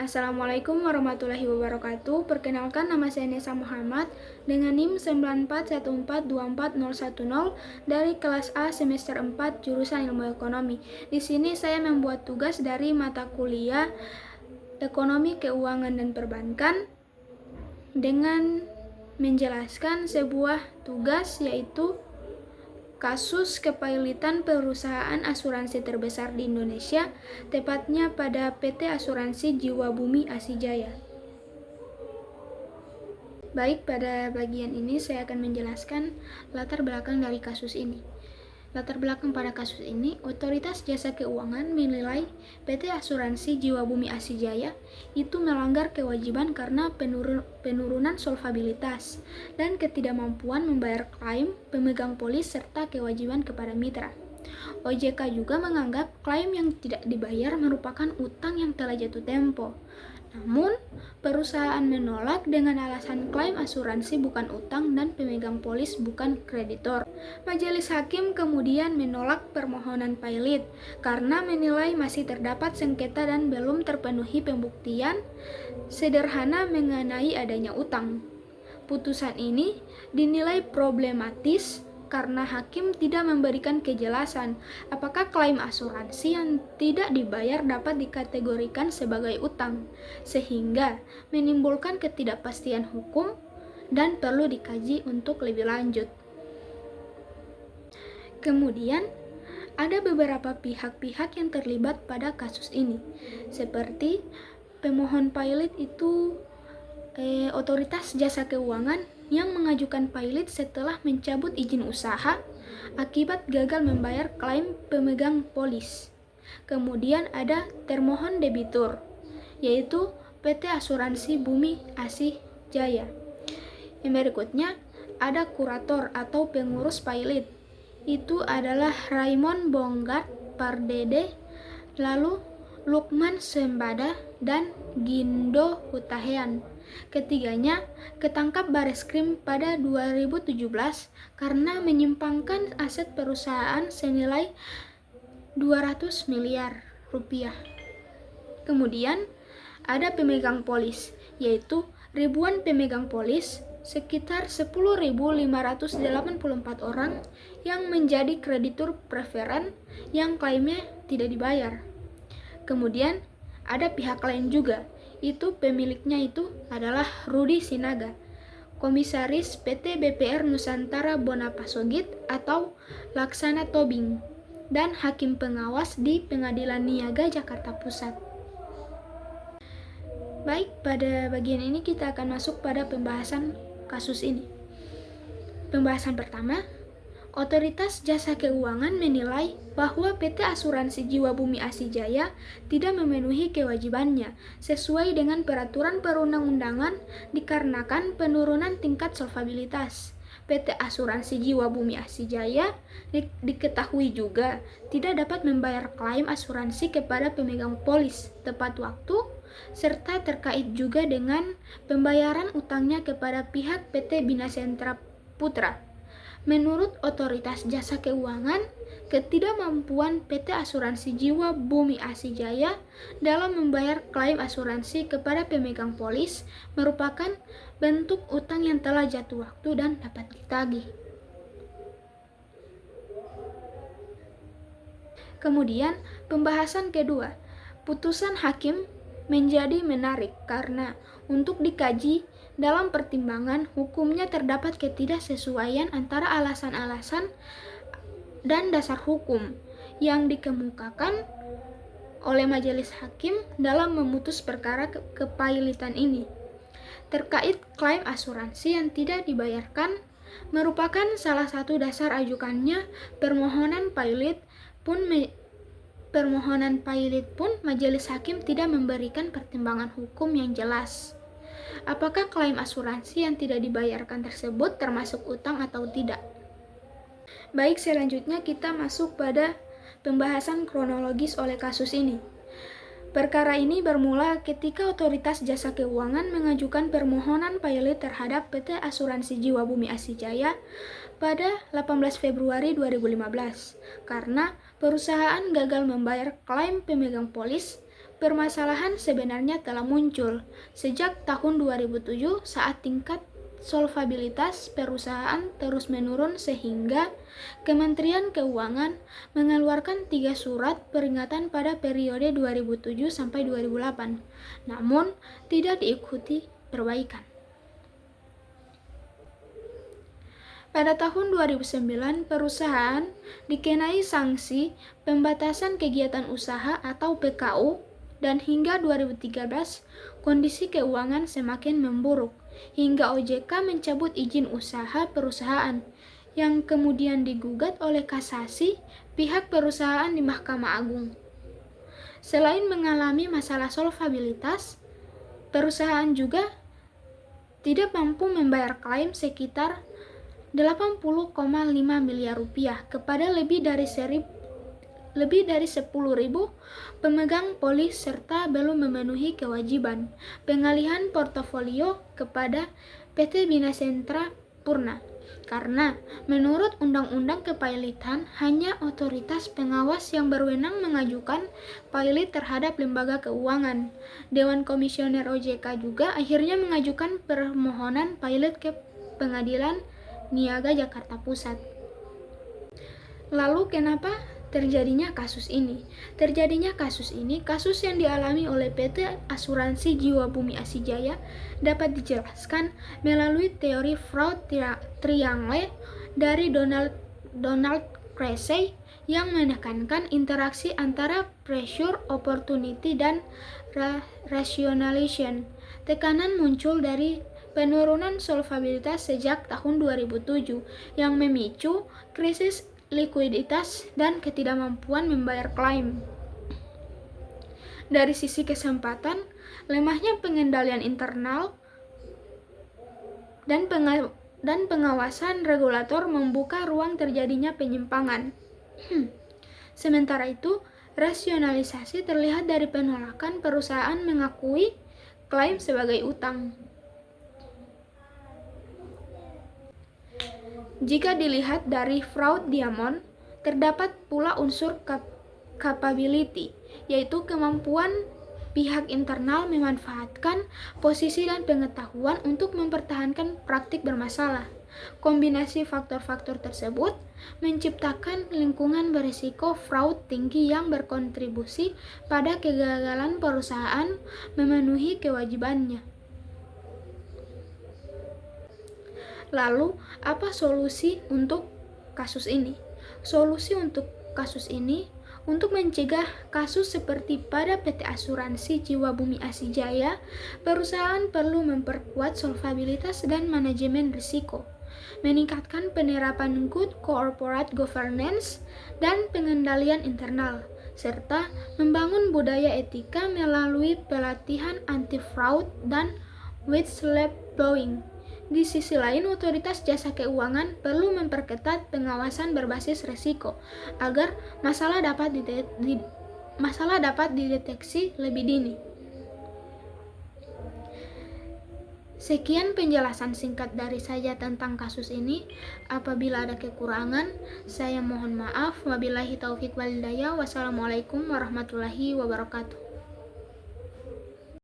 Assalamualaikum warahmatullahi wabarakatuh. Perkenalkan, nama saya Nesa Muhammad dengan NIM 9414242010 dari kelas A semester 4 jurusan Ilmu Ekonomi. Di sini saya membuat tugas dari mata kuliah Ekonomi, Keuangan, dan Perbankan dengan menjelaskan sebuah tugas, yaitu kasus kepailitan perusahaan asuransi terbesar di Indonesia, tepatnya pada PT Asuransi Jiwa Bumi Asijaya. Baik, pada bagian ini saya akan menjelaskan latar belakang dari kasus ini. Latar belakang pada kasus ini, Otoritas Jasa Keuangan menilai PT Asuransi Jiwa Bumi Asijaya itu melanggar kewajiban karena penurunan solvabilitas dan ketidakmampuan membayar klaim pemegang polis serta kewajiban kepada mitra. OJK juga menganggap klaim yang tidak dibayar merupakan utang yang telah jatuh tempo. Namun, perusahaan menolak dengan alasan klaim asuransi bukan utang dan pemegang polis bukan kreditor. Majelis hakim kemudian menolak permohonan pilot karena menilai masih terdapat sengketa dan belum terpenuhi pembuktian sederhana mengenai adanya utang. Putusan ini dinilai problematis karena hakim tidak memberikan kejelasan apakah klaim asuransi yang tidak dibayar dapat dikategorikan sebagai utang, sehingga menimbulkan ketidakpastian hukum dan perlu dikaji untuk lebih lanjut. Kemudian, ada beberapa pihak-pihak yang terlibat pada kasus ini, seperti pemohon pilot itu Otoritas Jasa Keuangan yang mengajukan pilot setelah mencabut izin usaha akibat gagal membayar klaim pemegang polis. Kemudian ada termohon debitur, yaitu PT Asuransi Bumi Asijaya. Yang berikutnya ada kurator atau pengurus pilot, itu adalah Raymond Bonggat Pardede, lalu Lukman Sembada, dan Gindo Hutahean. Ketiganya ketangkap Bareskrim pada 2017 karena menyimpangkan aset perusahaan senilai 200 miliar rupiah. Kemudian ada pemegang polis, yaitu ribuan pemegang polis, sekitar 10.584 orang yang menjadi kreditur preferen yang klaimnya tidak dibayar. Kemudian ada pihak lain juga, itu pemiliknya itu adalah Rudi Sinaga, komisaris PT BPR Nusantara Bonapasogit atau Laksana Tobing, dan hakim pengawas di Pengadilan Niaga Jakarta Pusat. Baik, pada bagian ini kita akan masuk pada pembahasan kasus ini. Pembahasan pertama, Otoritas Jasa Keuangan menilai bahwa PT Asuransi Jiwa Bumi Asijaya tidak memenuhi kewajibannya sesuai dengan peraturan perundang-undangan dikarenakan penurunan tingkat solvabilitas. PT Asuransi Jiwa Bumi Asijaya diketahui juga tidak dapat membayar klaim asuransi kepada pemegang polis tepat waktu, serta terkait juga dengan pembayaran utangnya kepada pihak PT Bina Sentra Putra. Menurut Otoritas Jasa Keuangan, ketidakmampuan PT Asuransi Jiwa Bumi Asijaya dalam membayar klaim asuransi kepada pemegang polis merupakan bentuk utang yang telah jatuh waktu dan dapat ditagih. Kemudian, pembahasan kedua, putusan hakim menjadi menarik karena untuk dikaji dalam pertimbangan hukumnya terdapat ketidaksesuaian antara alasan-alasan dan dasar hukum yang dikemukakan oleh majelis hakim dalam memutus perkara kepailitan ini. Terkait klaim asuransi yang tidak dibayarkan merupakan salah satu dasar ajukannya permohonan pilot pun majelis hakim tidak memberikan pertimbangan hukum yang jelas. Apakah klaim asuransi yang tidak dibayarkan tersebut termasuk utang atau tidak? Baik, selanjutnya kita masuk pada pembahasan kronologis oleh kasus ini. Perkara ini bermula ketika Otoritas Jasa Keuangan mengajukan permohonan pilot terhadap PT Asuransi Jiwa Bumi Asijaya pada 18 Februari 2015 karena perusahaan gagal membayar klaim pemegang polis permasalahan sebenarnya telah muncul sejak tahun 2007 saat tingkat solvabilitas perusahaan terus menurun sehingga Kementerian Keuangan mengeluarkan 3 surat peringatan pada periode 2007 sampai 2008, namun tidak diikuti perbaikan. Pada tahun 2009, perusahaan dikenai sanksi pembatasan kegiatan usaha atau PKU, dan hingga 2013, kondisi keuangan semakin memburuk, hingga OJK mencabut izin usaha perusahaan, yang kemudian digugat oleh kasasi pihak perusahaan di Mahkamah Agung. Selain mengalami masalah solvabilitas, perusahaan juga tidak mampu membayar klaim sekitar 80,5 miliar rupiah kepada lebih dari 10.000 pemegang polis serta belum memenuhi kewajiban pengalihan portofolio kepada PT Bina Sentra Purna. Karena menurut Undang-Undang Kepailitan, hanya otoritas pengawas yang berwenang mengajukan pailit terhadap lembaga keuangan. Dewan Komisioner OJK juga akhirnya mengajukan permohonan pailit ke Pengadilan Niaga Jakarta Pusat. Lalu kenapa terjadinya kasus ini? Kasus yang dialami oleh PT Asuransi Jiwa Bumi Asijaya dapat dijelaskan melalui teori fraud triangle dari Donald Cressey yang menekankan interaksi antara pressure, opportunity, dan rationalization. Tekanan muncul dari penurunan solvabilitas sejak tahun 2007 yang memicu krisis likuiditas dan ketidakmampuan membayar klaim. Dari sisi kesempatan, lemahnya pengendalian internal dan pengawasan regulator membuka ruang terjadinya penyimpangan. Sementara itu, rasionalisasi terlihat dari penolakan perusahaan mengakui klaim sebagai utang. Jika dilihat dari fraud diamond, terdapat pula unsur capability, yaitu kemampuan pihak internal memanfaatkan posisi dan pengetahuan untuk mempertahankan praktik bermasalah. Kombinasi faktor-faktor tersebut menciptakan lingkungan berisiko fraud tinggi yang berkontribusi pada kegagalan perusahaan memenuhi kewajibannya. Lalu, apa solusi untuk kasus ini? Solusi untuk kasus ini untuk mencegah kasus seperti pada PT Asuransi Jiwa Bumi Asijaya, perusahaan perlu memperkuat solvabilitas dan manajemen risiko, meningkatkan penerapan good corporate governance dan pengendalian internal, serta membangun budaya etika melalui pelatihan anti-fraud dan whistleblowing. Di sisi lain, otoritas jasa keuangan perlu memperketat pengawasan berbasis risiko agar masalah dapat dideteksi lebih dini. Sekian penjelasan singkat dari saya tentang kasus ini. Apabila ada kekurangan, saya mohon maaf. Wabillahi taufik wal hidayah. Wassalamualaikum warahmatullahi wabarakatuh.